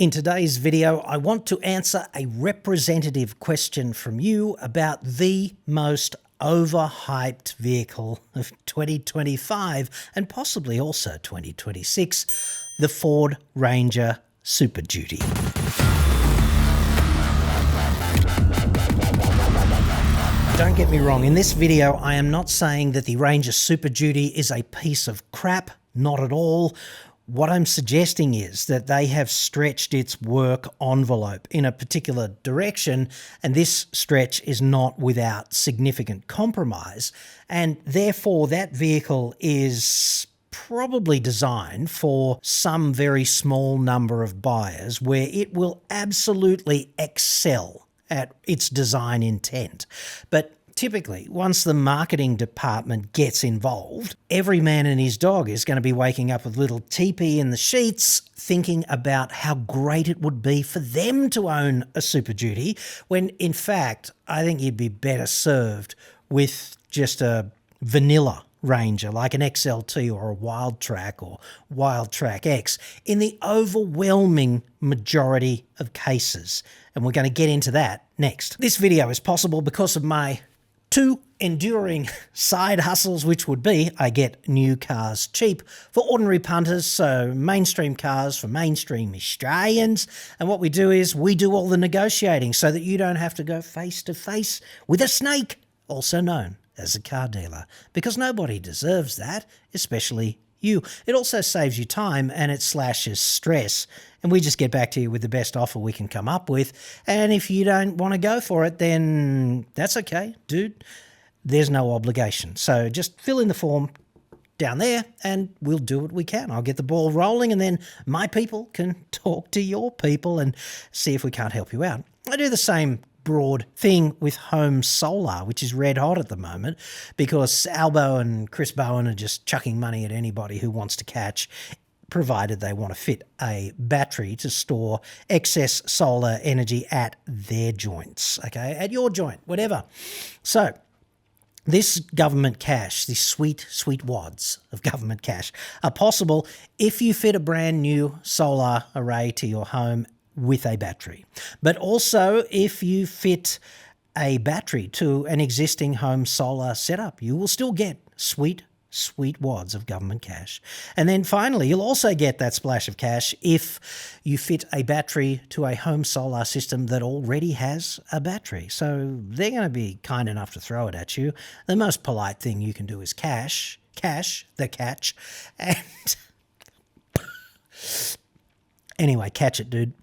In today's video, I want to answer a representative question from you about the most overhyped vehicle of 2025 and possibly also 2026, the Ford Ranger Superduty. Don't get me wrong, in this video I am not saying that the Ranger Superduty is a piece of crap, not at all. What I'm suggesting is that they have stretched its work envelope in a particular direction, and this stretch is not without significant compromise, and therefore that vehicle is probably designed for some very small number of buyers where it will absolutely excel at its design intent. But typically, once the marketing department gets involved, every man and his dog is going to be waking up with little teepee in the sheets thinking about how great it would be for them to own a Super Duty, when in fact, I think you'd be better served with just a vanilla Ranger like an XLT or a Wild Track or Wild Track X in the overwhelming majority of cases. And we're going to get into that next. This video is possible because of my two enduring side hustles, which would be I get new cars cheap for ordinary punters, so mainstream cars for mainstream Australians. And what we do is we do all the negotiating so that you don't have to go face to face with a snake, also known as a car dealer, because nobody deserves that, especially you. It also saves you time and it slashes stress. And we just get back to you with the best offer we can come up with. And if you don't want to go for it, then that's okay, dude. There's no obligation. So just fill in the form down there and we'll do what we can. I'll get the ball rolling and then my people can talk to your people and see if we can't help you out. I do the same broad thing with home solar, which is red hot at the moment because Albo and Chris Bowen are just chucking money at anybody who wants to catch, provided they want to fit a battery to store excess solar energy at their joints, okay, at your joint, whatever. So this government cash, these sweet, sweet wads of government cash are possible if you fit a brand new solar array to your home with a battery, but also if you fit a battery to an existing home solar setup, you will still get sweet, sweet wads of government cash. And then finally, you'll also get that splash of cash if you fit a battery to a home solar system that already has a battery. So they're going to be kind enough to throw it at you. The most polite thing you can do is cash the catch. And anyway, catch it, dude.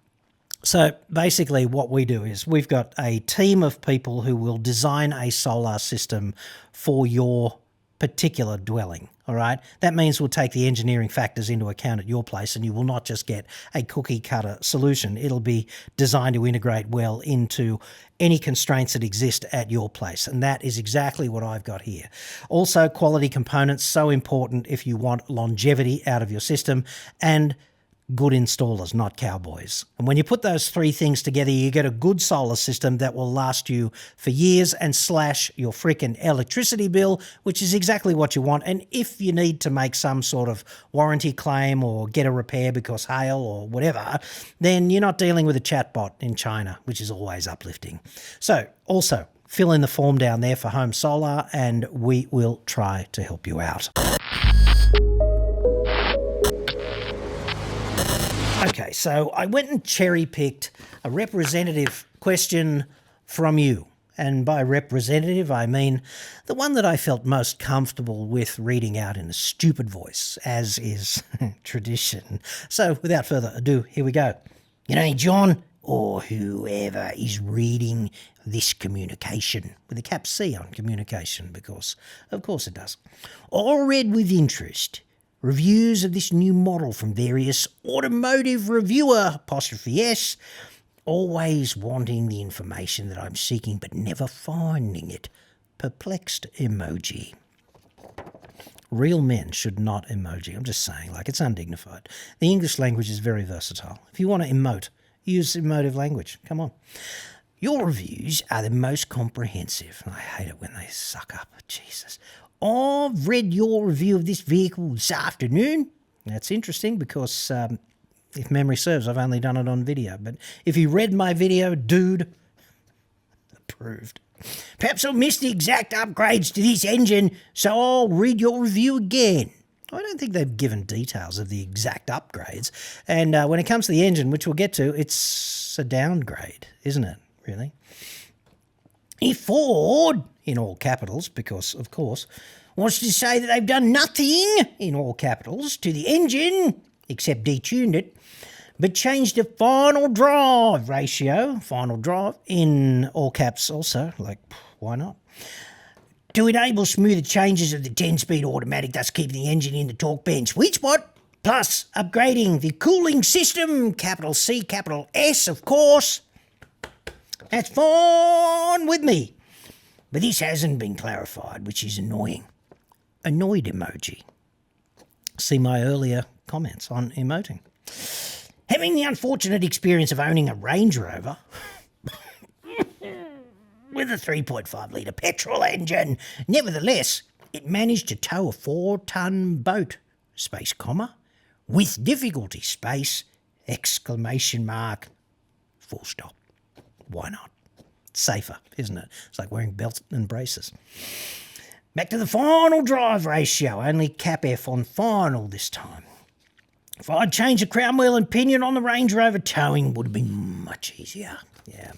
So basically what we do is we've got a team of people who will design a solar system for your particular dwelling, all right? That means we'll take the engineering factors into account at your place and you will not just get a cookie-cutter solution. It'll be designed to integrate well into any constraints that exist at your place, and that is exactly what I've got here. Also, quality components, so important if you want longevity out of your system, and good installers, not cowboys. And when you put those three things together, you get a good solar system that will last you for years and slash your freaking electricity bill, which is exactly what you want. And if you need to make some sort of warranty claim or get a repair because hail or whatever, then you're not dealing with a chatbot in China, which is always uplifting. So also fill in the form down there for home solar and we will try to help you out. Okay, so I went and cherry-picked a representative question from you. And by representative, I mean the one that I felt most comfortable with reading out in a stupid voice, as is tradition. So without further ado, here we go. You know, John, or whoever is reading this communication, with a cap C on communication, because of course it does. I read with interest reviews of this new model from various automotive reviewer, apostrophe S, always wanting the information that I'm seeking but never finding it. Perplexed emoji. Real men should not emoji. I'm just saying, like, it's undignified. The English language is very versatile. If you want to emote, use emotive language. Come on. Your reviews are the most comprehensive. I hate it when they suck up. Jesus. I've read your review of this vehicle this afternoon. That's interesting because If memory serves, I've only done it on video. But if you read my video, dude, approved. Perhaps I missed the exact upgrades to this engine, so I'll read your review again. I don't think they've given details of the exact upgrades. And when it comes to the engine, which we'll get to, it's a downgrade, isn't it, really? If Ford, in all capitals, because, of course, wants to say that they've done nothing, in all capitals, to the engine, except detuned it, but changed the final drive ratio, final drive, in all caps also, like, why not? To enable smoother changes of the 10-speed automatic, thus keeping the engine in the torque band sweet spot, plus upgrading the cooling system, capital C, capital S, of course. That's fine with me. But this hasn't been clarified, which is annoying. Annoyed emoji. See my earlier comments on emoting. Having the unfortunate experience of owning a Range Rover with a 3.5 litre petrol engine, nevertheless, it managed to tow a 4-ton boat, space comma, with difficulty, space, exclamation mark, full stop. Why not? It's safer, isn't it? It's like wearing belts and braces. Back to the final drive ratio, only cap F on final this time. If I'd changed the crown wheel and pinion on the Range Rover, towing would have been much easier. Yeah.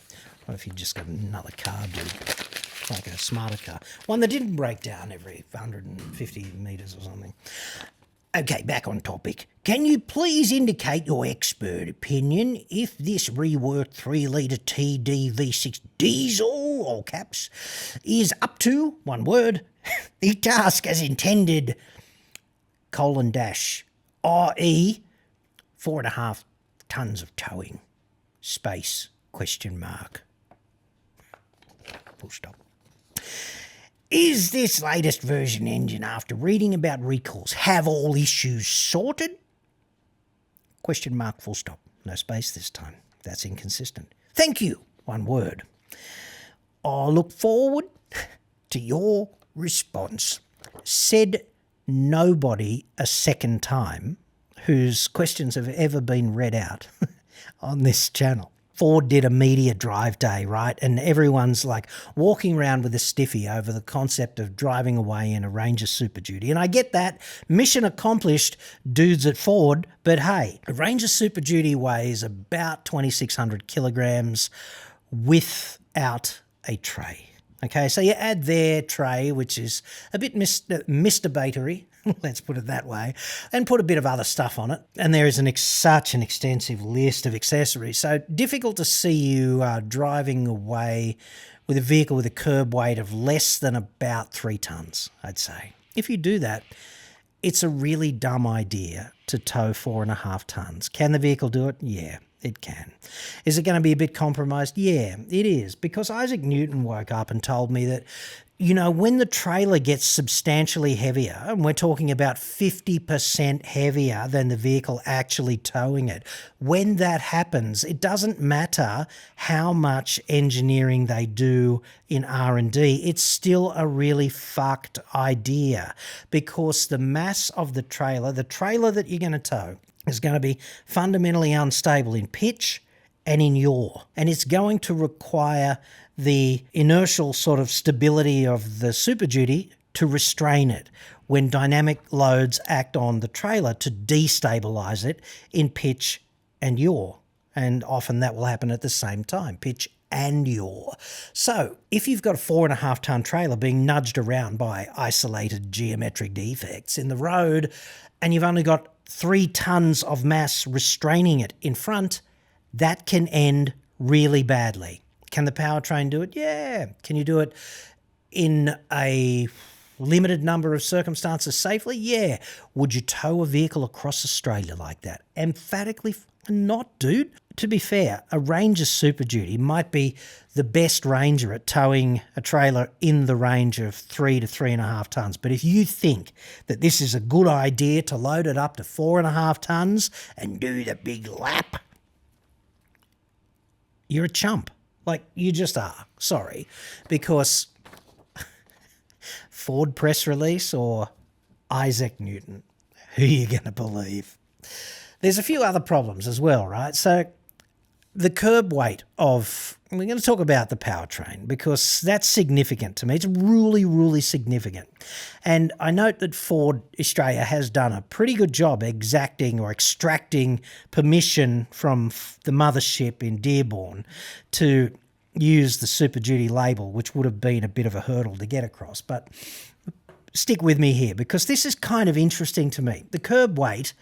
What if you just got another car, dude? Like a smarter car. One that didn't break down every 150 metres or something. Okay, back on topic. Can you please indicate your expert opinion if this reworked 3-litre TD V6 diesel, all caps, is up to, one word, the task as intended, :dash, i.e. 4.5 tonnes of towing, space, question mark, full stop. Is this latest version engine, after reading about recalls, have all issues sorted? Question mark, full stop. No space this time. That's inconsistent. Thank you. One word. I look forward to your response. Said nobody a second time whose questions have ever been read out on this channel. Ford did a media drive day, right? And everyone's like walking around with a stiffy over the concept of driving away in a Ranger Super Duty. And I get that. Mission accomplished, dudes at Ford. But hey, a Ranger Super Duty weighs about 2,600 kilograms without a tray. Okay, so you add their tray, which is a bit misdebatatory, let's put it that way, and put a bit of other stuff on it. And there is such an extensive list of accessories. So difficult to see you driving away with a vehicle with a curb weight of less than about 3 tonnes, I'd say. If you do that, it's a really dumb idea to tow 4.5 tonnes. Can the vehicle do it? Yeah. It can. Is it going to be a bit compromised? Yeah, it is. Because Isaac Newton woke up and told me that, you know, when the trailer gets substantially heavier, and we're talking about 50% heavier than the vehicle actually towing it, when that happens, it doesn't matter how much engineering they do in R&D, it's still a really fucked idea, because the mass of the trailer that you're going to tow, is going to be fundamentally unstable in pitch and in yaw. And it's going to require the inertial sort of stability of the Super Duty to restrain it when dynamic loads act on the trailer to destabilise it in pitch and yaw. And often that will happen at the same time, pitch and yaw. So if you've got a 4.5 tonne trailer being nudged around by isolated geometric defects in the road, and you've only got 3 tonnes of mass restraining it in front, that can end really badly. Can the powertrain do it? Yeah. Can you do it in a limited number of circumstances safely? Yeah. Would you tow a vehicle across Australia like that? Emphatically not, dude. To be fair, a Ranger Super Duty might be the best Ranger at towing a trailer in the range of 3 to 3.5 tonnes. But if you think that this is a good idea to load it up to 4.5 tonnes and do the big lap, you're a chump. Like, you just are. Sorry. Because Ford press release or Isaac Newton? Who are you going to believe? There's a few other problems as well, right? So the curb weight of, we're going to talk about the powertrain because that's significant to me. It's really, really significant. And I note that Ford Australia has done a pretty good job exacting or extracting permission from the mothership in Dearborn to use the Super Duty label, which would have been a bit of a hurdle to get across. But stick with me here because this is kind of interesting to me. The curb weight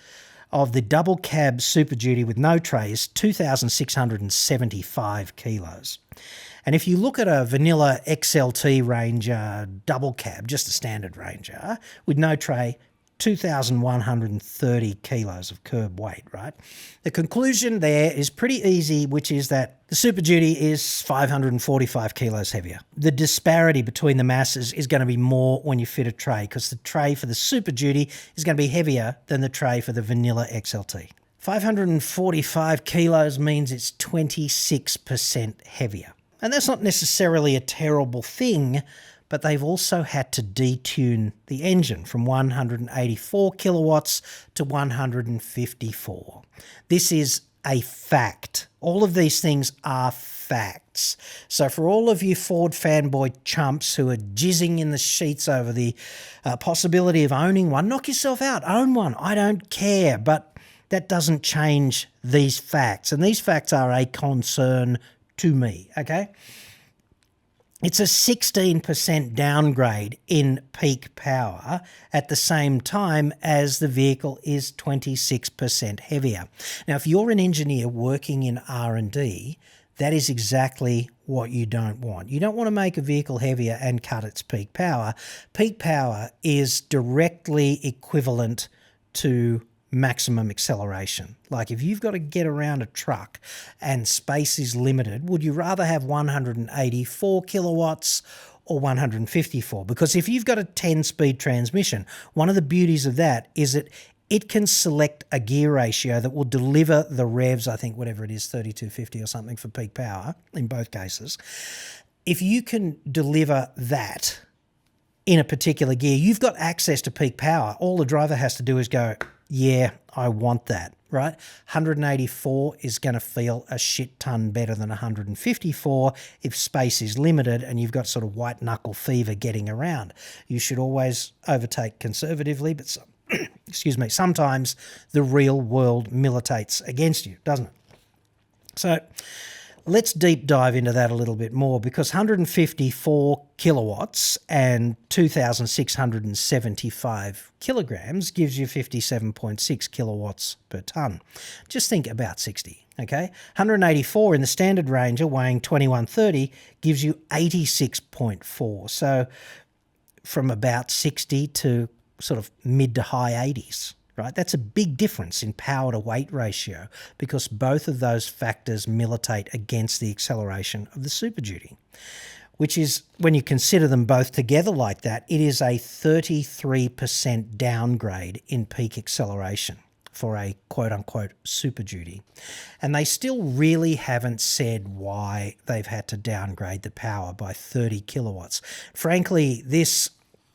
of the double cab Super Duty with no tray is 2,675 kilos. And if you look at a vanilla XLT Ranger double cab, just a standard Ranger, with no tray, 2,130 kilos of curb weight, right? The conclusion there is pretty easy, which is that the Super Duty is 545 kilos heavier. The disparity between the masses is going to be more when you fit a tray because the tray for the Super Duty is going to be heavier than the tray for the vanilla XLT. 545 kilos means it's 26% heavier. And that's not necessarily a terrible thing, but they've also had to detune the engine from 184 kilowatts to 154. This is a fact. All of these things are facts. So for all of you Ford fanboy chumps who are jizzing in the sheets over the possibility of owning one, knock yourself out, own one. I don't care, but that doesn't change these facts. And these facts are a concern to me, okay? It's a 16% downgrade in peak power at the same time as the vehicle is 26% heavier. Now, if you're an engineer working in R&D, that is exactly what you don't want. You don't want to make a vehicle heavier and cut its peak power. Peak power is directly equivalent to maximum acceleration. Like if you've got to get around a truck and space is limited, would you rather have 184 kilowatts or 154? Because if you've got a 10-speed transmission, one of the beauties of that is that it can select a gear ratio that will deliver the revs, I think whatever it is, 3250 or something for peak power in both cases. If you can deliver that in a particular gear, you've got access to peak power. All the driver has to do is go, yeah, I want that, right? 184 is going to feel a shit ton better than 154 if space is limited and you've got sort of white knuckle fever getting around. You should always overtake conservatively, but excuse me, sometimes the real world militates against you, doesn't it? So let's deep dive into that a little bit more because 154 kilowatts and 2,675 kilograms gives you 57.6 kilowatts per tonne. Just think about 60, okay? 184 in the standard Ranger weighing 2130 gives you 86.4. So from about 60 to sort of mid to high 80s. Right? That's a big difference in power to weight ratio because both of those factors militate against the acceleration of the Super Duty, which is, when you consider them both together like that, it is a 33% downgrade in peak acceleration for a quote-unquote Super Duty. And they still really haven't said why they've had to downgrade the power by 30 kilowatts. Frankly, this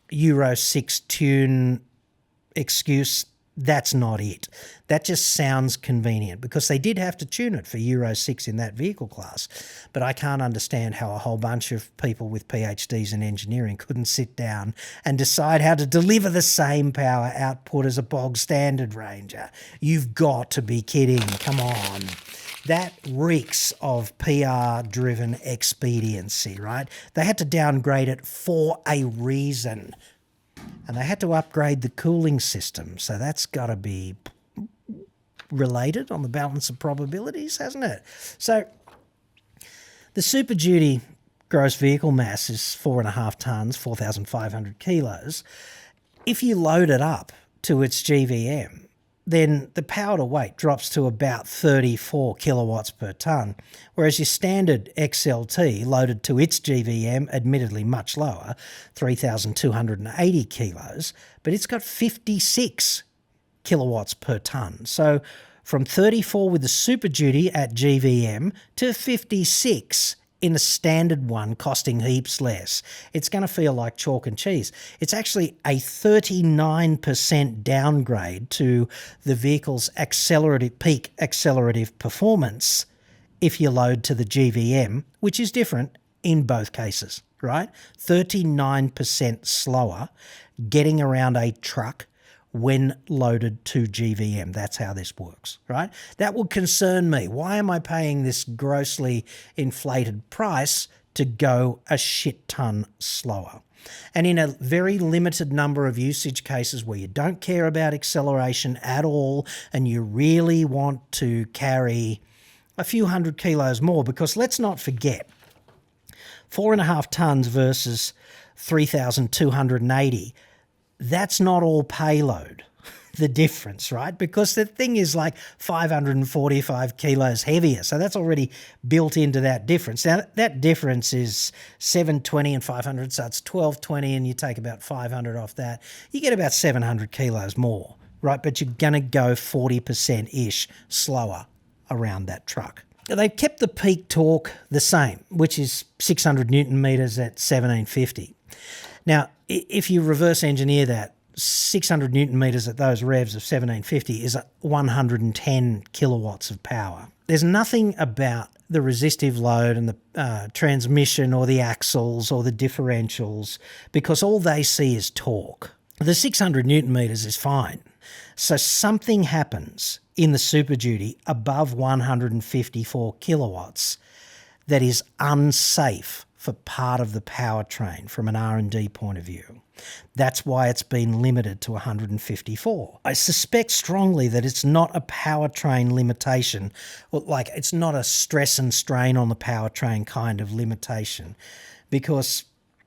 Euro 6 tune excuse, that's not it. That just sounds convenient because they did have to tune it for Euro 6 in that vehicle class. But I can't understand how a whole bunch of people with PhDs in engineering couldn't sit down and decide how to deliver the same power output as a bog standard Ranger. You've got to be kidding. Come on. That reeks of PR-driven expediency, right? They had to downgrade it for a reason. And they had to upgrade the cooling system, so that's got to be related on the balance of probabilities, hasn't it? So the Super Duty gross vehicle mass is 4.5 tonnes, 4,500 kilos. If you load it up to its GVM, then the power to weight drops to about 34 kilowatts per tonne, whereas your standard XLT loaded to its GVM, admittedly much lower, 3,280 kilos, but it's got 56 kilowatts per tonne. So from 34 with the Super Duty at GVM to 56 in a standard one costing heaps less, it's going to feel like chalk and cheese. It's actually a 39% downgrade to the vehicle's peak accelerative performance if you load to the GVM, which is different in both cases, right? 39% slower getting around a truck when loaded to GVM. That's how this works, right? That would concern me. Why am I paying this grossly inflated price to go a shit ton slower? And in a very limited number of usage cases where you don't care about acceleration at all and you really want to carry a few hundred kilos more, because let's not forget, 4.5 tons versus 3,280, that's not all payload, the difference, right? Because the thing is like 545 kilos heavier. So that's already built into that difference. Now, that difference is 720 and 500, so it's 1220, and you take about 500 off that. You get about 700 kilos more, right? But you're going to go 40%-ish slower around that truck. They've kept the peak torque the same, which is 600 Newton meters at 1750. Now, if you reverse engineer that, 600 Newton meters at those revs of 1750 is 110 kilowatts of power. There's nothing about the resistive load and the transmission or the axles or the differentials, because all they see is torque. The 600 Newton meters is fine. So something happens in the Super Duty above 154 kilowatts that is unsafe for part of the powertrain from an R&D point of view. That's why it's been limited to 154. I suspect strongly that it's not a powertrain limitation, like it's not a stress and strain on the powertrain kind of limitation, because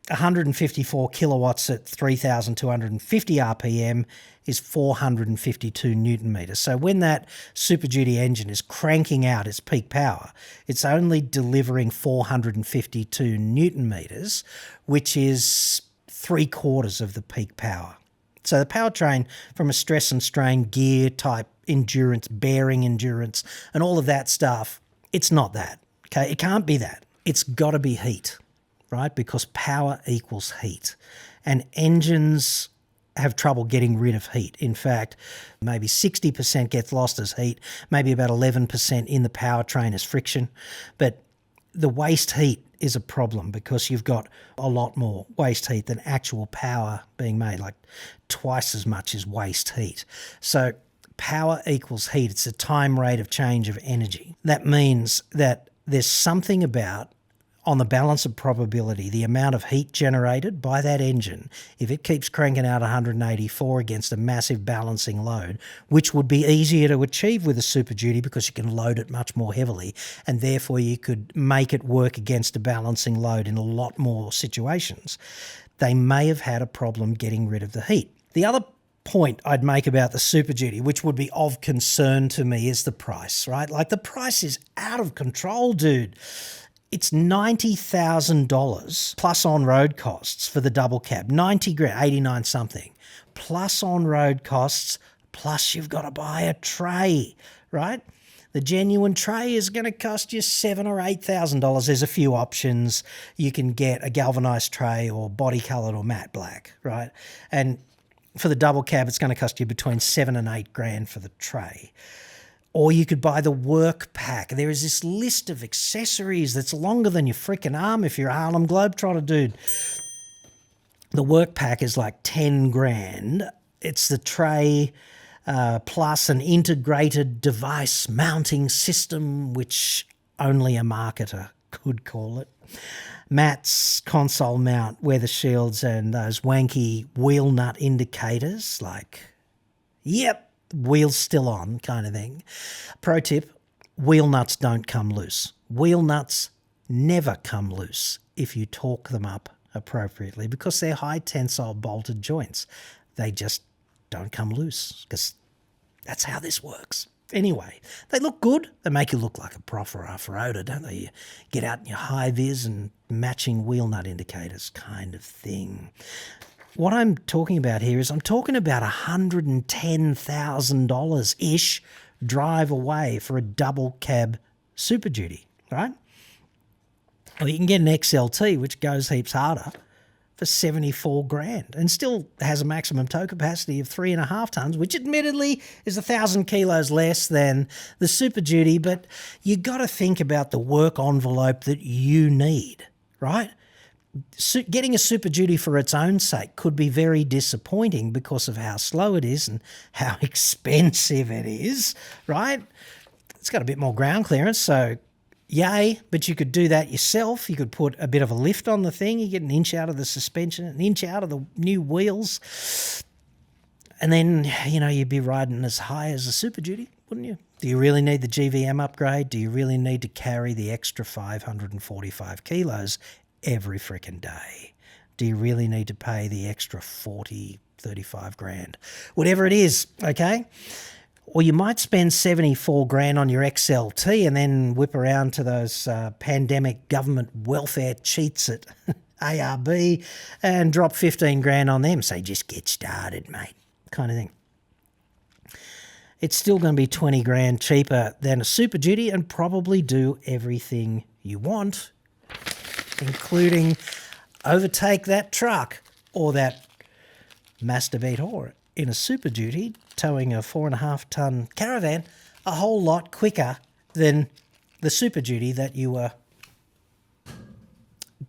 154 kilowatts at 3,250 RPM is 452 Newton meters. So when that Super Duty engine is cranking out its peak power, it's only delivering 452 Newton meters, which is 3/4 of the peak power. So the powertrain, from a stress and strain gear type endurance, bearing endurance, and all of that stuff, it's not that. Okay, it can't be that. It's got to be heat, right? Because power equals heat, and engines have trouble getting rid of heat. In fact, maybe 60% gets lost as heat, maybe about 11% in the powertrain as friction. But the waste heat is a problem because you've got a lot more waste heat than actual power being made, like twice as much as waste heat. So power equals heat. It's a time rate of change of energy. That means that there's something about, on the balance of probability, the amount of heat generated by that engine, if it keeps cranking out 184 against a massive balancing load, which would be easier to achieve with a Super Duty because you can load it much more heavily, and therefore you could make it work against a balancing load in a lot more situations, they may have had a problem getting rid of the heat. The other point I'd make about the Super Duty, which would be of concern to me, is the price, right? Like, the price is out of control, dude. It's $90,000 plus on-road costs for the double cab. 90 grand, 89 something, plus on-road costs, plus you've got to buy a tray, right? The genuine tray is going to cost you $7,000 or $8,000. There's a few options. You can get a galvanized tray or body colored or matte black, right? And for the double cab, it's going to cost you between $7,000 and $8,000 for the tray. Or you could buy the work pack. There is this list of accessories that's longer than your freaking arm if you're a Harlem Globetrotter, dude. The work pack is like 10 grand. It's the tray plus an integrated device mounting system, which only a marketer could call it. Mats, console mount, weather shields, and those wanky wheel nut indicators, like, yep, wheels still on kind of thing. Pro tip, wheel nuts don't come loose. Wheel nuts never come loose if you torque them up appropriately because they're high tensile bolted joints. They just don't come loose because that's how this works. Anyway, they look good. They make you look like a proper off-roader, don't they? You get out in your high-vis and matching wheel nut indicators kind of thing. What I'm talking about here is I'm talking about $110,000-ish drive away for a double cab Super Duty, right? Or you can get an XLT, which goes heaps harder, for 74 grand and still has a maximum tow capacity of 3.5 tons, which admittedly is 1,000 kilos less than the Super Duty, but you got to think about the work envelope that you need, right? Getting a Super Duty for its own sake could be very disappointing because of how slow it is and how expensive it is, right? It's got a bit more ground clearance, so yay, but you could do that yourself. You could put a bit of a lift on the thing. You get an inch out of the suspension, an inch out of the new wheels, and then, you know, you'd be riding as high as a Super Duty, wouldn't you? Do you really need the GVM upgrade? Do you really need to carry the extra 545 kilos every frickin' day? Do you really need to pay the extra 40, 35 grand? Whatever it is, okay? Or you might spend 74 grand on your XLT and then whip around to those pandemic government welfare cheats at ARB and drop 15 grand on them. Say, just get started, mate, kind of thing. It's still going to be 20 grand cheaper than a Super Duty and probably do everything you want, including overtake that truck or that masturbate whore in a Super Duty towing a 4.5 ton caravan a whole lot quicker than the Super Duty that you were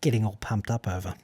getting all pumped up over.